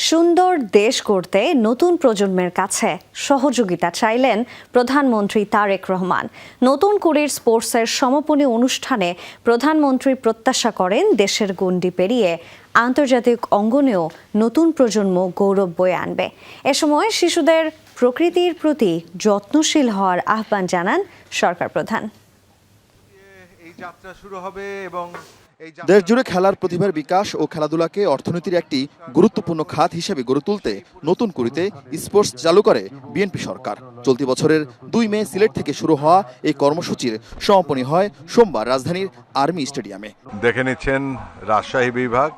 সুন্দর দেশ গড়তে নতুন প্রজন্মের কাছে সহযোগিতা চাইলেন প্রধানমন্ত্রী তারেক রহমান। নতুন কুড়ির স্পোর্টসের সমাপনী অনুষ্ঠানে প্রধানমন্ত্রী প্রত্যাশা করেন দেশের গণ্ডি পেরিয়ে আন্তর্জাতিক অঙ্গনেও নতুন প্রজন্ম গৌরব বয়ে আনবে। এ সময় শিশুদের প্রকৃতির প্রতি যত্নশীল হওয়ার আহ্বান জানান সরকার প্রধান। এই যাত্রা শুরু হবে এবং দেশজুড়ে খেলার প্রতিভার বিকাশ ও খেলাধুলাকে অর্থনীতির একটি গুরুত্বপূর্ণ খাত হিসেবে গড়ে তুলতে নতুন কুড়িতে স্পোর্টস চালু করে বিএনপি সরকার। চলতি বছরের 2 মে সিলেট থেকে শুরু হওয়া এই কর্মসূচির সমাপনী হয় সোমবার রাজধানীর আর্মি স্টেডিয়ামে। দেখে নিচ্ছেন রাজশাহী বিভাগ।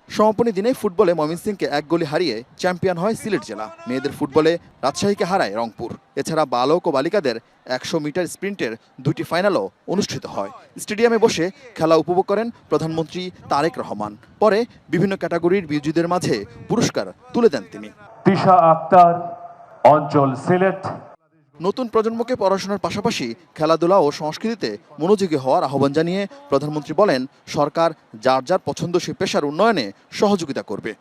সমাপনী দিনে ফুটবলে ময়মনসিংহকে 1 গোলে হারিয়ে চ্যাম্পিয়ন হয় সিলেট জেলা। মেয়েদের ফুটবলে রাজশাহীকে হারায় রংপুর। এছাড়া বালক ও বালিকাদের 100 মিটার স্প্রিন্টের 2টি ফাইনালও অনুষ্ঠিত হয়। স্টেডিয়ামে বসে খেলা উপভোগ করেন প্রধানমন্ত্রী তারেক রহমান। পরে বিভিন্ন ক্যাটাগরির বিজয়ীদের মাঝে পুরস্কার তুলে দেন তিনি। তিশা আক্তার, অঞ্চল সিলেট। নতুন প্রজন্মকে পড়াশোনার পাশাপাশি খেলাধুলা ও সংস্কৃতিতে মনোযোগী হওয়ার আহ্বান জানিয়ে প্রধানমন্ত্রী বলেন, সরকার যার যার পছন্দসই পেশার উন্নয়নে সহযোগিতা করবে।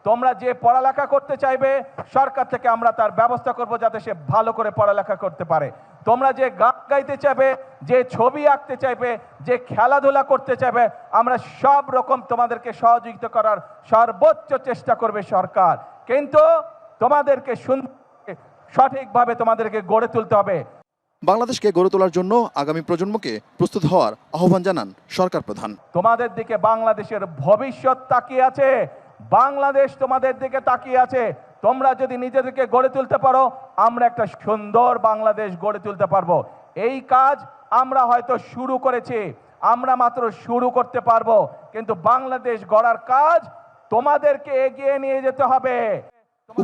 তোমরা যে পড়ালেখা করতে চাইবে সরকার থেকে আমরা তার ব্যবস্থা করব যাতে সে ভালো করে পড়ালেখা করতে পারে। তোমরা যে গান গাইতে চাইবে, যে ছবি আঁকতে চাইবে, যে খেলাধুলা করতে চাইবে, আমরা সব রকম তোমাদেরকে সহযোগিতা করার সর্বোচ্চ চেষ্টা করবে সরকার। কিন্তু তোমাদেরকে সঠিকভাবে তোমাদেরকে গড়ে তুলতে হবে। বাংলাদেশকে গড়ে তোলার জন্য আগামী প্রজন্মকে প্রস্তুত হওয়ার আহ্বান জানান সরকার প্রধান। তোমাদের দিকে বাংলাদেশের ভবিষ্যৎ তাকিয়ে আছে, বাংলাদেশ তোমাদের দিকে তাকিয়ে আছে। তোমরা যদি নিজেদেরকে গড়ে তুলতে পারো, আমরা একটা সুন্দর বাংলাদেশ গড়ে তুলতে পারবো। এই কাজ আমরা হয়তো শুরু করেছি, আমরা মাত্র শুরু করতে পারবো, কিন্তু বাংলাদেশ গড়ার কাজ তোমাদেরকে এগিয়ে নিয়ে যেতে হবে।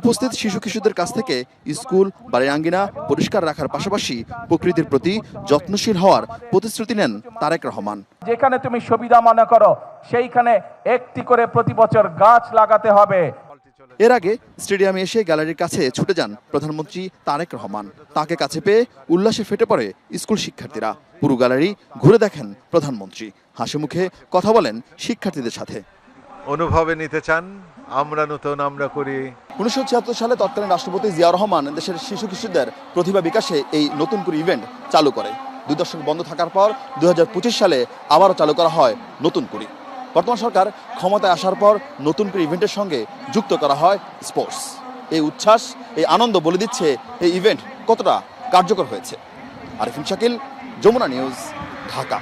উপস্থিত শিশু কিশোরদের কাছ থেকে স্কুল বাড়ির আঙ্গিনা পরিষ্কার রাখার পাশাপাশি প্রকৃতির প্রতি যত্নশীল হওয়ার প্রতিশ্রুতি নেন তারেক রহমান। যেখানে তুমি সুবিধা মনে করো সেইখানে একটি করে প্রতি বছর গাছ লাগাতে হবে। এর আগে স্টেডিয়ামে এসে গ্যালারির কাছে ছুটে যান প্রধানমন্ত্রী তারেক রহমান। তাকে কাছে পেয়ে উল্লাসে ফেটে পড়ে স্কুল শিক্ষার্থীরা। পুরো গ্যালারি ঘুরে দেখেন প্রধানমন্ত্রী, হাসি মুখে কথা বলেন শিক্ষার্থীদের সাথে। অনুভবে নিতে চান আমরা নতুন আমরা করি। 1976 সালে তৎকালীন রাষ্ট্রপতি জিয়া রহমান দেশের শিশু কিশোরদের প্রতিভা বিকাশে এই নতুন করে ইভেন্ট চালু করে। 2 দশক বন্ধ থাকার পর 2025 সালে আবারও চালু করা হয় নতুন করে। বর্তমান সরকার ক্ষমতায় আসার পর নতুন করে ইভেন্টের সঙ্গে যুক্ত করা হয় স্পোর্টস। এই উচ্ছ্বাস, এই আনন্দ বলে দিচ্ছে এই ইভেন্ট কতটা কার্যকর হয়েছে। আরিফিন শাকিল, যমুনা নিউজ, ঢাকা।